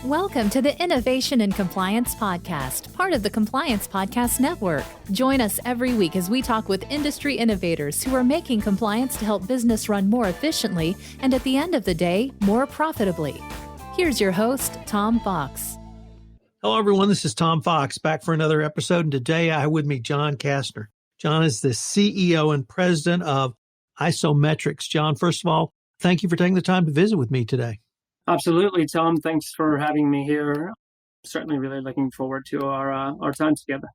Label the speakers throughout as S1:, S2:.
S1: Welcome to the Innovation and Compliance Podcast, part of the Compliance Podcast Network. Join us every week as we talk with industry innovators who are making compliance to help business run more efficiently and at the end of the day, more profitably. Here's your host, Tom Fox.
S2: Hello, everyone. This is Tom Fox back for another episode. And today I have with me John Castner. John is the CEO and president of IsoMetrix. John, first of all, thank you for taking the time to visit with me today.
S3: Absolutely, Tom. Thanks for having me here. Certainly really looking forward to our time together.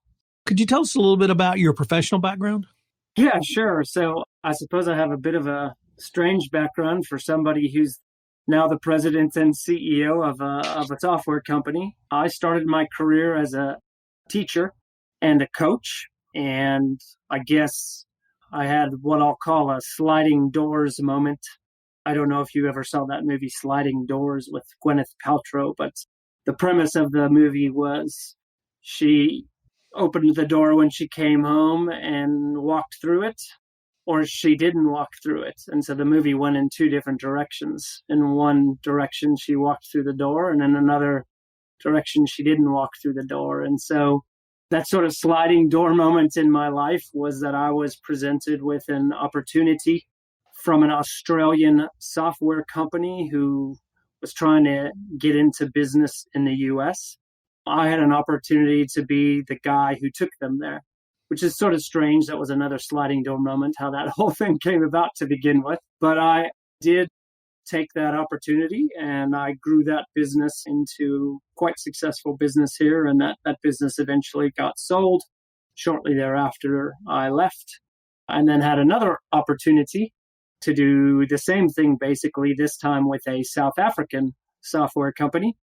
S2: Could you tell us a little bit about your professional background?
S3: Yeah, sure. So I suppose I have a bit of a strange background for somebody who's now the president and CEO of a software company. I started my career as a teacher and a coach, and I guess I had what I'll call a sliding doors moment. I don't know if you ever saw that movie Sliding Doors with Gwyneth Paltrow, but the premise of the movie was she opened the door when she came home and walked through it, or she didn't walk through it. And so the movie went in two different directions. In one direction, she walked through the door, and in another direction, she didn't walk through the door. And so that sort of sliding door moment in my life was that I was presented with an opportunity from an Australian software company who was trying to get into business in the US. I had an opportunity to be the guy who took them there, which is sort of strange. That was another sliding door moment, how that whole thing came about to begin with. But I did take that opportunity and I grew that business into quite successful business here. And that business eventually got sold. Shortly thereafter, I left and then had another opportunity to do the same thing, basically, this time with a South African software company,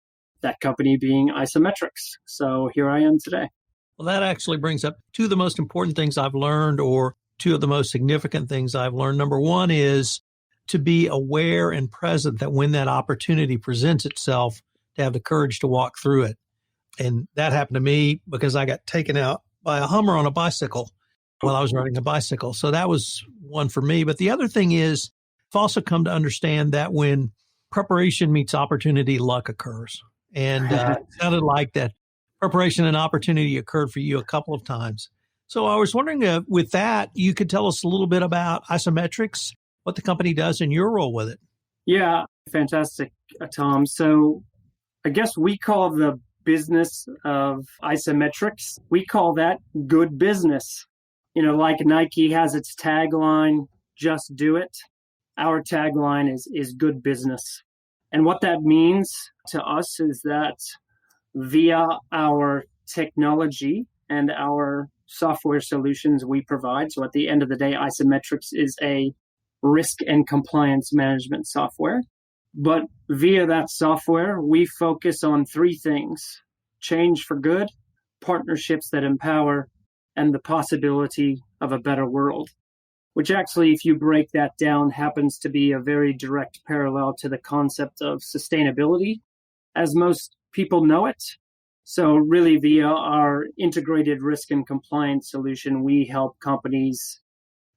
S3: that company being IsoMetrix. So here I am today.
S2: Well, that actually brings up two of the most important things I've learned, or two of the most significant things I've learned. Number one is to be aware and present that when that opportunity presents itself, to have the courage to walk through it. And that happened to me because I got taken out by a Hummer on a bicycle while I was riding a bicycle. So that was one for me. But the other thing is, I've also come to understand that when preparation meets opportunity, luck occurs. And it sounded like that preparation and opportunity occurred for you a couple of times. So I was wondering with that, you could tell us a little bit about IsoMetrix, what the company does and your role with it.
S3: Yeah, fantastic, Tom. So I guess we call the business of IsoMetrix, we call that good business. You know, like Nike has its tagline, just do it. Our tagline is good business. And what that means to us is that via our technology and our software solutions we provide, so at the end of the day, IsoMetrix is a risk and compliance management software. But via that software, we focus on three things: change for good, partnerships that empower, and the possibility of a better world, which actually, if you break that down, happens to be a very direct parallel to the concept of sustainability, as most people know it. So really, via our integrated risk and compliance solution, we help companies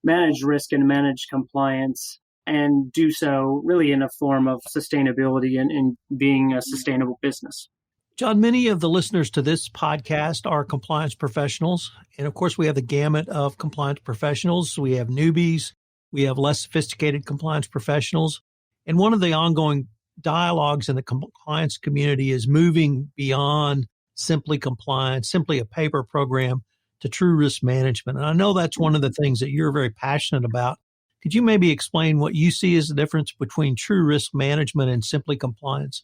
S3: manage risk and manage compliance and do so really in a form of sustainability and being a sustainable business.
S2: John, many of the listeners to this podcast are compliance professionals. And of course, we have the gamut of compliance professionals. We have newbies. We have less sophisticated compliance professionals. And one of the ongoing dialogues in the compliance community is moving beyond simply compliance, simply a paper program, to true risk management. And I know that's one of the things that you're very passionate about. Could you maybe explain what you see as the difference between true risk management and simply compliance?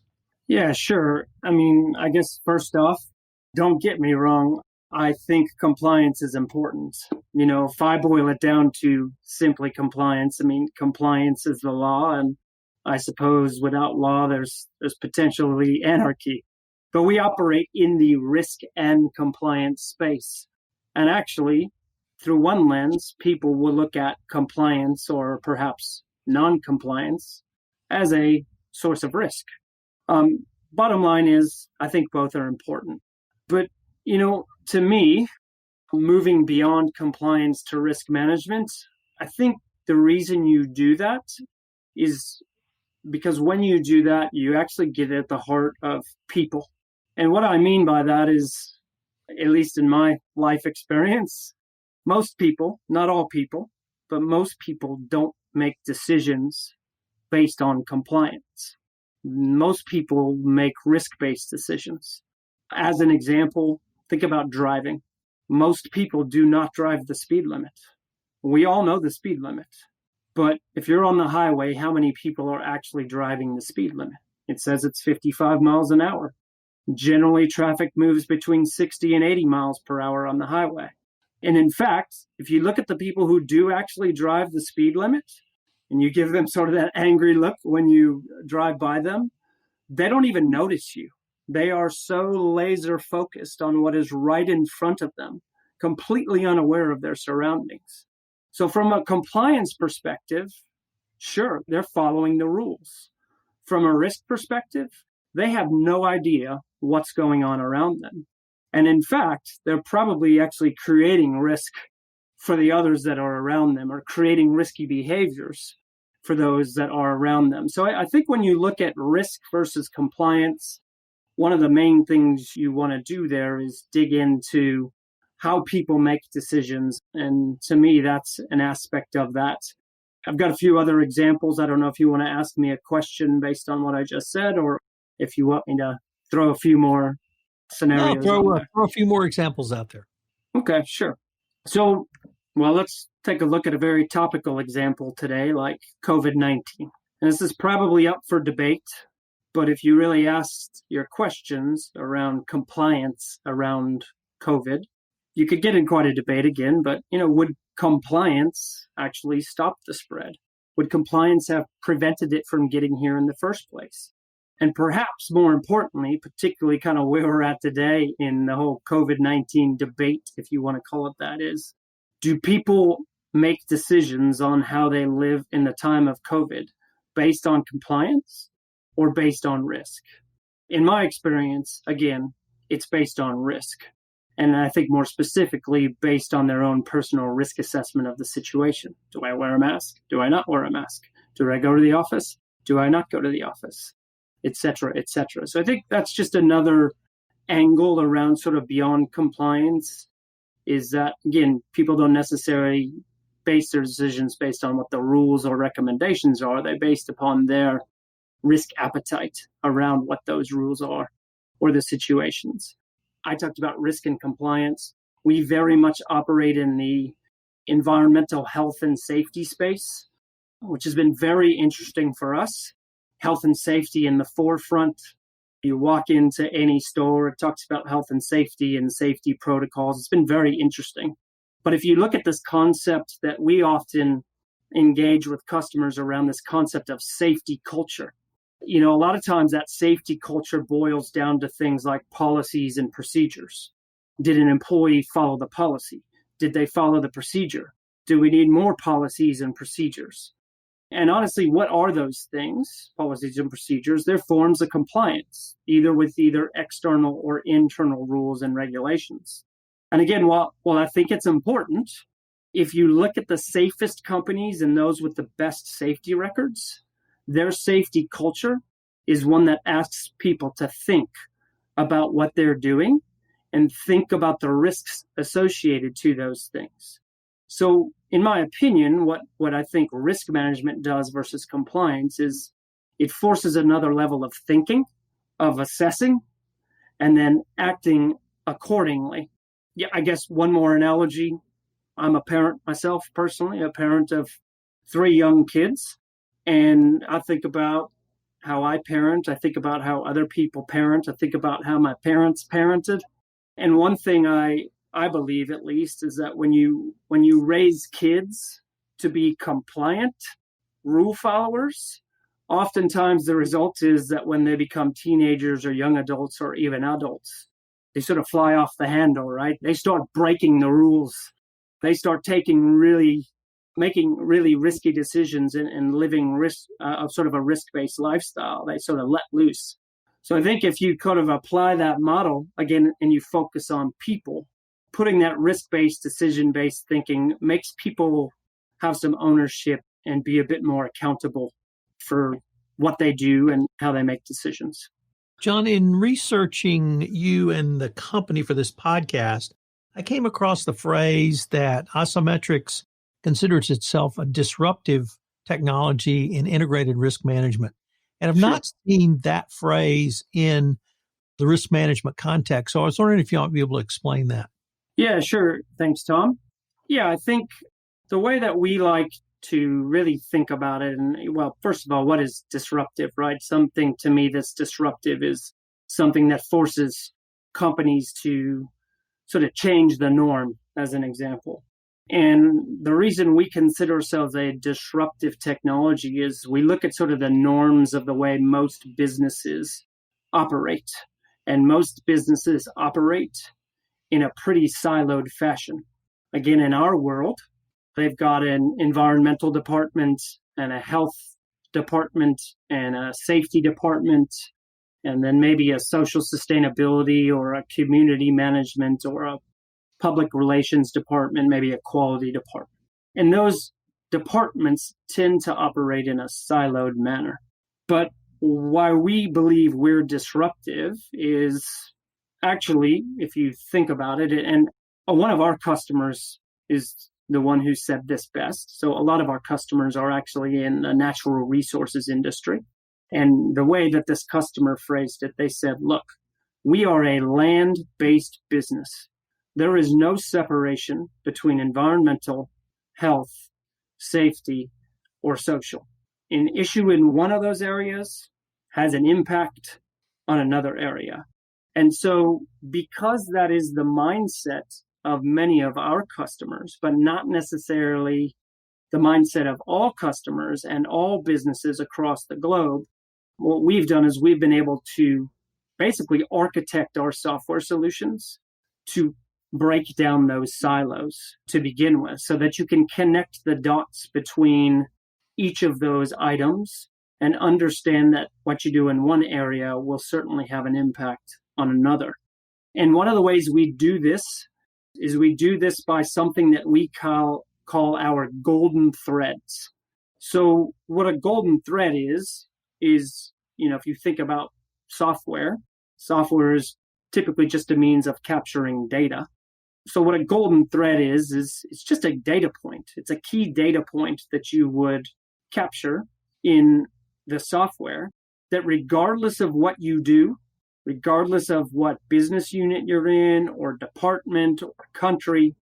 S3: Yeah, sure. I mean, I guess first off, don't get me wrong. I think compliance is important. You know, if I boil it down to simply compliance, I mean, compliance is the law. And I suppose without law, there's potentially anarchy. But we operate in the risk and compliance space. And actually, through one lens, people will look at compliance or perhaps non-compliance as a source of risk. Bottom line is, I think both are important. But, you know, to me, moving beyond compliance to risk management, I think the reason you do that is because when you do that, you actually get at the heart of people. And what I mean by that is, at least in my life experience, most people, not all people, but most people don't make decisions based on compliance. Most people make risk-based decisions. As an example, think about driving. Most people do not drive the speed limit. We all know the speed limit. But if you're on the highway, how many people are actually driving the speed limit? It says it's 55 miles an hour. Generally, traffic moves between 60 and 80 miles per hour on the highway. And in fact, if you look at the people who do actually drive the speed limit, and you give them sort of that angry look when you drive by them, they don't even notice you. They are so laser focused on what is right in front of them, completely unaware of their surroundings. So from a compliance perspective, sure, they're following the rules. From a risk perspective, they have no idea what's going on around them. And in fact, they're probably actually creating risk for the others that are around them, or creating risky behaviors for those that are around them. So I think when you look at risk versus compliance, one of the main things you want to do there is dig into how people make decisions. And to me, that's an aspect of that. I've got a few other examples. I don't know if you want to ask me a question based on what I just said, or if you want me to throw a few more scenarios.
S2: Throw a few more examples out there.
S3: Okay, sure. So, let's take a look at a very topical example today, like COVID-19. And this is probably up for debate, but if you really asked your questions around compliance around COVID, you could get in quite a debate again, but, would compliance actually stop the spread? Would compliance have prevented it from getting here in the first place? And perhaps more importantly, particularly kind of where we're at today in the whole COVID-19 debate, if you want to call it that, is, do people make decisions on how they live in the time of COVID based on compliance or based on risk? In my experience, again, it's based on risk. And I think more specifically, based on their own personal risk assessment of the situation. Do I wear a mask? Do I not wear a mask? Do I go to the office? Do I not go to the office? Et cetera, et cetera. So I think that's just another angle around sort of beyond compliance, is that, again, people don't necessarily base their decisions based on what the rules or recommendations are. They're based upon their risk appetite around what those rules are or the situations. I talked about risk and compliance. We very much operate in the environmental health and safety space, which has been very interesting for us. Health and safety in the forefront. You walk into any store, it talks about health and safety protocols. It's been very interesting. But if you look at this concept that we often engage with customers around, this concept of safety culture, a lot of times that safety culture boils down to things like policies and procedures. Did an employee follow the policy? Did they follow the procedure? Do we need more policies and procedures? And honestly, what are those things, policies and procedures? They're forms of compliance, either with external or internal rules and regulations. And again, while I think it's important, if you look at the safest companies and those with the best safety records, their safety culture is one that asks people to think about what they're doing and think about the risks associated to those things. So in my opinion, what I think risk management does versus compliance is it forces another level of thinking, of assessing, and then acting accordingly. Yeah, I guess one more analogy. I'm a parent myself, personally, a parent of 3 young kids. And I think about how I parent. I think about how other people parent. I think about how my parents parented. And one thing I believe, at least, is that when you raise kids to be compliant rule followers, oftentimes the result is that when they become teenagers or young adults or even adults, they sort of fly off the handle, right? They start breaking the rules. They start making really risky decisions and living sort of a risk-based lifestyle. They sort of let loose. So I think if you kind of apply that model, again, and you focus on people, putting that risk-based, decision-based thinking makes people have some ownership and be a bit more accountable for what they do and how they make decisions.
S2: John, in researching you and the company for this podcast, I came across the phrase that IsoMetrix considers itself a disruptive technology in integrated risk management. And I've not seen that phrase in the risk management context. So I was wondering if you might be able to explain that.
S3: Yeah, sure. Thanks, Tom. Yeah, I think the way that we like to really think about it, and well, first of all, what is disruptive, right? Something to me that's disruptive is something that forces companies to sort of change the norm, as an example. And the reason we consider ourselves a disruptive technology is we look at sort of the norms of the way most businesses operate. And most businesses operate in a pretty siloed fashion. Again, in our world, they've got an environmental department and a health department and a safety department, and then maybe a social sustainability or a community management or a public relations department, maybe a quality department. And those departments tend to operate in a siloed manner. But why we believe we're disruptive is actually, if you think about it, and one of our customers is the one who said this best. So a lot of our customers are actually in the natural resources industry. And the way that this customer phrased it, they said, look, we are a land-based business. There is no separation between environmental, health, safety, or social. An issue in one of those areas has an impact on another area. And so because that is the mindset of many of our customers, but not necessarily the mindset of all customers and all businesses across the globe, what we've done is we've been able to basically architect our software solutions to break down those silos to begin with so that you can connect the dots between each of those items and understand that what you do in one area will certainly have an impact on another. And one of the ways we do this is we do this by something that we call our golden threads. So what a golden thread is, if you think about software is typically just a means of capturing data. So what a golden thread is it's just a data point. It's a key data point that you would capture in the software that regardless of what you do, regardless of what business unit you're in or department or country,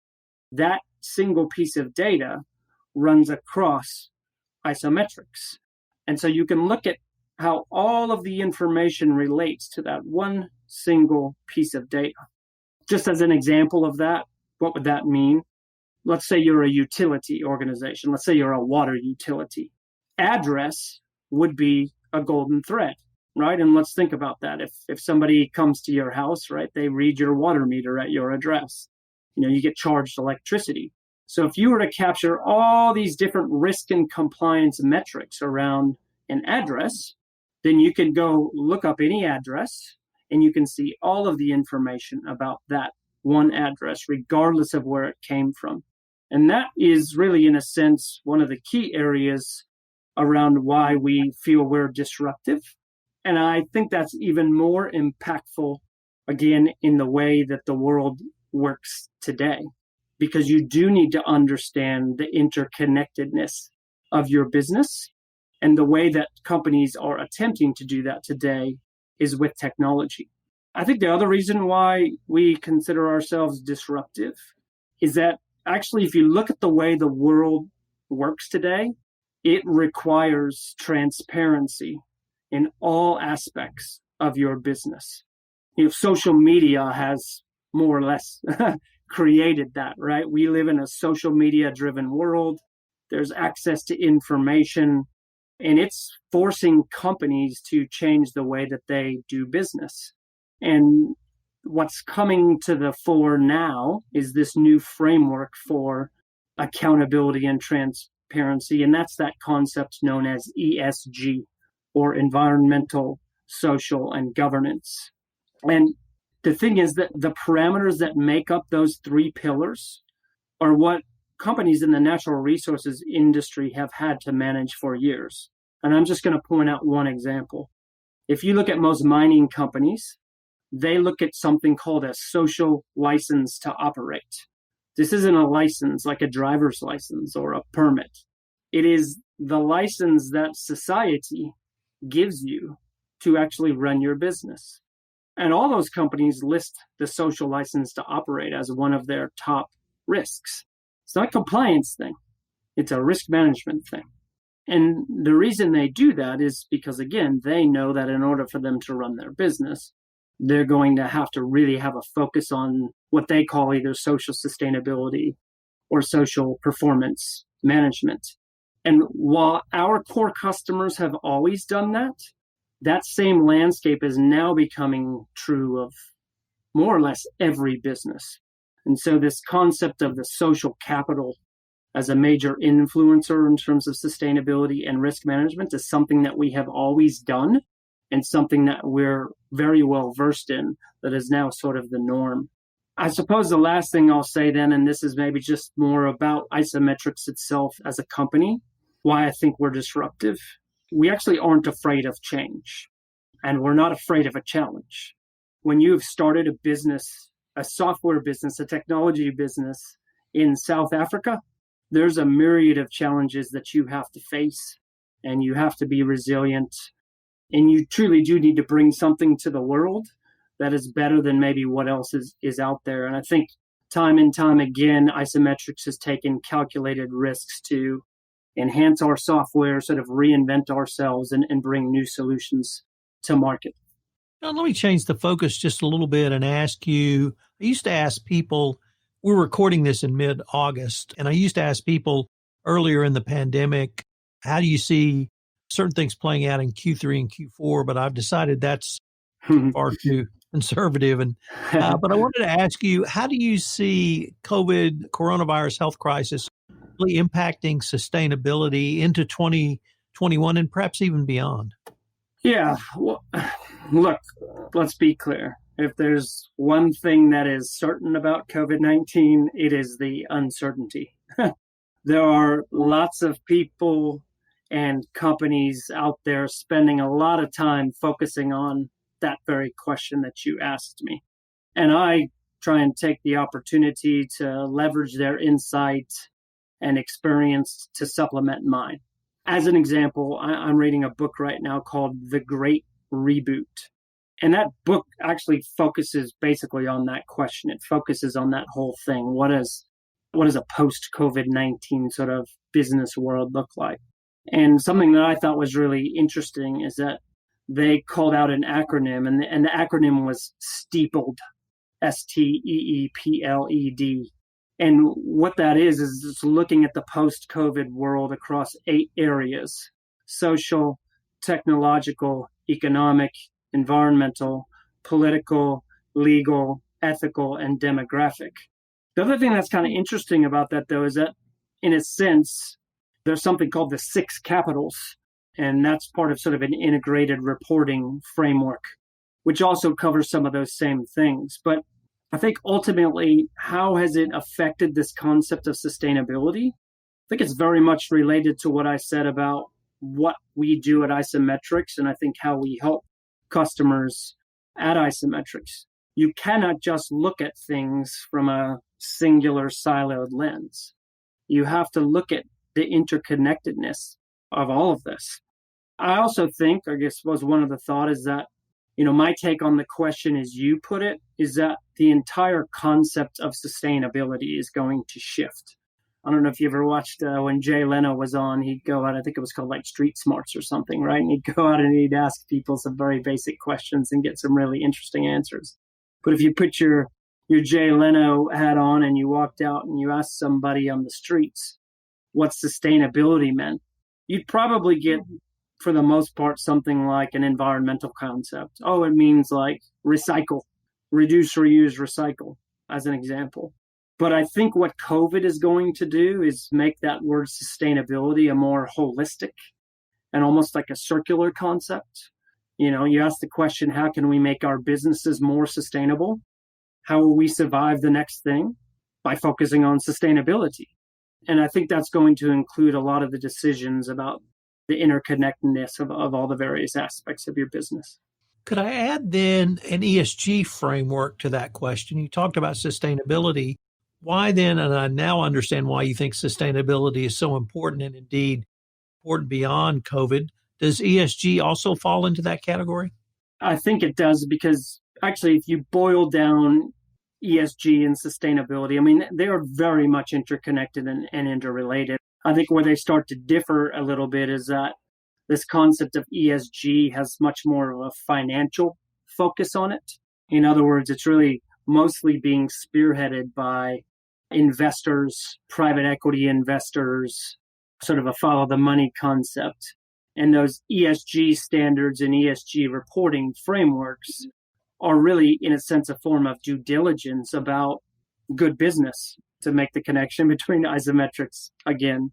S3: that single piece of data runs across IsoMetrix. And so you can look at how all of the information relates to that one single piece of data. Just as an example of that, what would that mean? Let's say you're a utility organization. Let's say you're a water utility. Address would be a golden thread, right? And let's think about that. If somebody comes to your house, right, they read your water meter at your address. You get charged electricity. So if you were to capture all these different risk and compliance metrics around an address, then you can go look up any address and you can see all of the information about that one address, regardless of where it came from. And that is really, in a sense, one of the key areas around why we feel we're disruptive. And I think that's even more impactful, again, in the way that the world works today, because you do need to understand the interconnectedness of your business. And the way that companies are attempting to do that today is with technology. I think the other reason why we consider ourselves disruptive is that actually, if you look at the way the world works today, it requires transparency in all aspects of your business. Social media has more or less created that, right? We live in a social media driven world. There's access to information, and it's forcing companies to change the way that they do business. And what's coming to the fore now is this new framework for accountability and transparency. And that's that concept known as ESG, or environmental, social, and governance. And the thing is that the parameters that make up those three pillars are what companies in the natural resources industry have had to manage for years. And I'm just going to point out one example. If you look at most mining companies, they look at something called a social license to operate. This isn't a license like a driver's license or a permit. It is the license that society gives you to actually run your business. And all those companies list the social license to operate as one of their top risks. It's not a compliance thing. It's a risk management thing. And the reason they do that is because, again, they know that in order for them to run their business, they're going to have to really have a focus on what they call either social sustainability or social performance management. And while our core customers have always done that, that same landscape is now becoming true of more or less every business. And so this concept of the social capital as a major influencer in terms of sustainability and risk management is something that we have always done and something that we're very well versed in that is now sort of the norm. I suppose the last thing I'll say then, and this is maybe just more about IsoMetrix itself as a company, why I think we're disruptive. We actually aren't afraid of change, and we're not afraid of a challenge. When you've started a business, a software business, a technology business in South Africa, there's a myriad of challenges that you have to face, and you have to be resilient, and you truly do need to bring something to the world that is better than maybe what else is out there. And I think time and time again, IsoMetrix has taken calculated risks to enhance our software, sort of reinvent ourselves and bring new solutions to market.
S2: Now, let me change the focus just a little bit and ask you, I used to ask people, we're recording this in mid-August, and I used to ask people earlier in the pandemic, how do you see certain things playing out in Q3 and Q4? But I've decided that's far too conservative. And but I wanted to ask you, how do you see coronavirus health crisis really impacting sustainability into 2021 and perhaps even beyond?
S3: Yeah, well, look, let's be clear. If there's one thing that is certain about COVID-19, it is the uncertainty. There are lots of people and companies out there spending a lot of time focusing on that very question that you asked me. And I try and take the opportunity to leverage their insight and experience to supplement mine. As an example, I'm reading a book right now called The Great Reboot. And that book actually focuses basically on that question. It focuses on that whole thing. What does a post-COVID-19 sort of business world look like? And something that I thought was really interesting is that they called out an acronym, and the acronym was STEEPLED, STEEPLED. And what that is just looking at the post-COVID world across 8 areas: social, technological, economic, environmental, political, legal, ethical, and demographic. The other thing that's kind of interesting about that, though, is that in a sense, there's something called the 6 capitals, and that's part of sort of an integrated reporting framework, which also covers some of those same things. But I think ultimately, how has it affected this concept of sustainability? I think it's very much related to what I said about what we do at IsoMetrix, and I think how we help customers at IsoMetrix. You cannot just look at things from a singular siloed lens. You have to look at the interconnectedness of all of this. I also think, I guess was one of the thought is that, my take on the question as you put it, is that the entire concept of sustainability is going to shift. I don't know if you ever watched when Jay Leno was on, he'd go out, I think it was called like Street Smarts or something, right? And he'd go out and he'd ask people some very basic questions and get some really interesting answers. But if you put your Jay Leno hat on and you walked out and you asked somebody on the streets what sustainability meant, you'd probably get, for the most part, something like an environmental concept. Oh, it means like recycle, reduce, reuse, recycle, as an example. But I think what COVID is going to do is make that word sustainability a more holistic and almost like a circular concept. You ask the question, how can we make our businesses more sustainable? How will we survive the next thing? By focusing on sustainability. And I think that's going to include a lot of the decisions about the interconnectedness of all the various aspects of your business.
S2: Could I add then an ESG framework to that question? You talked about sustainability. Why then, and I now understand why you think sustainability is so important and indeed important beyond COVID. Does ESG also fall into that category?
S3: I think it does, because actually, if you boil down ESG and sustainability, I mean, they are very much interconnected and interrelated. I think where they start to differ a little bit is that this concept of ESG has much more of a financial focus on it. In other words, it's really mostly being spearheaded by investors, private equity investors, sort of a follow the money concept. And those ESG standards and ESG reporting frameworks are really, in a sense, a form of due diligence about good business, to make the connection between IsoMetrix again.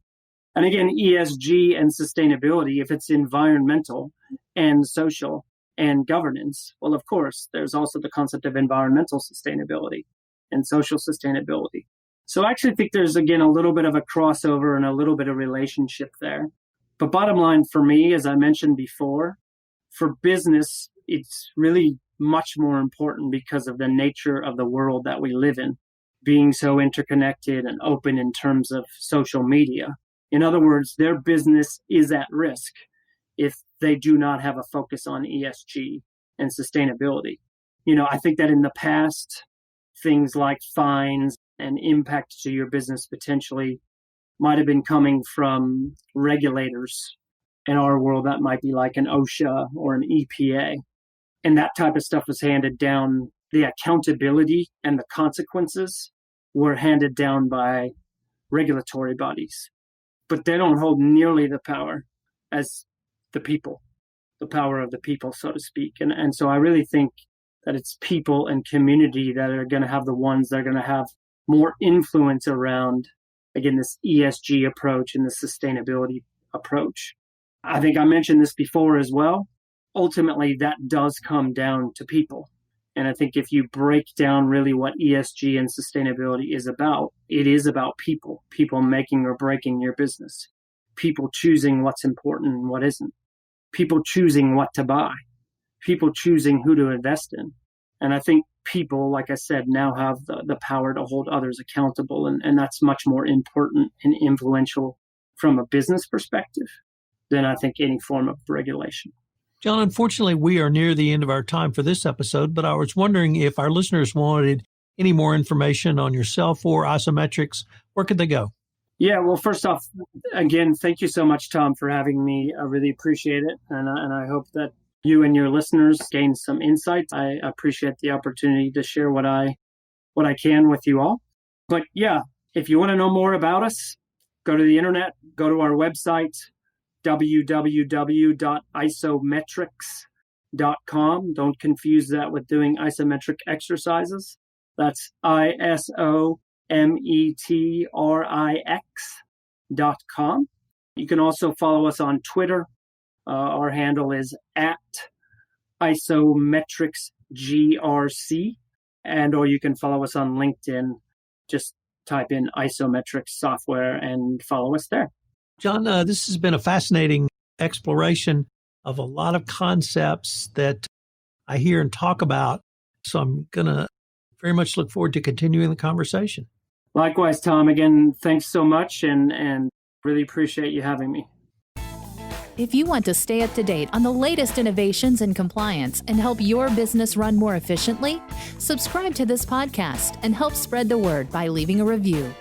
S3: And again, ESG and sustainability, if it's environmental and social and governance, well, of course, there's also the concept of environmental sustainability and social sustainability. So I actually think there's, again, a little bit of a crossover and a little bit of relationship there. But bottom line for me, as I mentioned before, for business, it's really much more important because of the nature of the world that we live in, being so interconnected and open in terms of social media. In other words, their business is at risk if they do not have a focus on ESG and sustainability. I think that in the past, things like fines and impact to your business potentially might have been coming from regulators. In our world, that might be like an OSHA or an EPA. And that type of stuff was handed down. The accountability and the consequences were handed down by regulatory bodies. But they don't hold nearly the power as the people, the power of the people, so to speak. And so I really think that it's people and community that are going to have the ones that are going to have more influence around, again, this ESG approach and the sustainability approach. I think I mentioned this before as well. Ultimately, that does come down to people. And I think if you break down really what ESG and sustainability is about, it is about people making or breaking your business, people choosing what's important and what isn't, people choosing what to buy, people choosing who to invest in. And I think people, like I said, now have the power to hold others accountable. And that's much more important and influential from a business perspective than I think any form of regulation.
S2: John, unfortunately, we are near the end of our time for this episode, but I was wondering if our listeners wanted any more information on yourself or IsoMetrix, where could they go?
S3: Yeah, well, first off, again, thank you so much, Tom, for having me. I really appreciate it. And I hope that you and your listeners gain some insights. I appreciate the opportunity to share what I can with you all. But yeah, if you want to know more about us, go to the internet, go to our website, www.isometrix.com. Don't confuse that with doing isometric exercises. That's ISOMETRIX.com. You can also follow us on Twitter. Our handle is @IsoMetrixGRC. Or you can follow us on LinkedIn. Just type in IsoMetrix software and follow us there.
S2: John, this has been a fascinating exploration of a lot of concepts that I hear and talk about. So I'm going to very much look forward to continuing the conversation.
S3: Likewise, Tom. Again, thanks so much and really appreciate you having me.
S1: If you want to stay up to date on the latest innovations in compliance and help your business run more efficiently, subscribe to this podcast and help spread the word by leaving a review.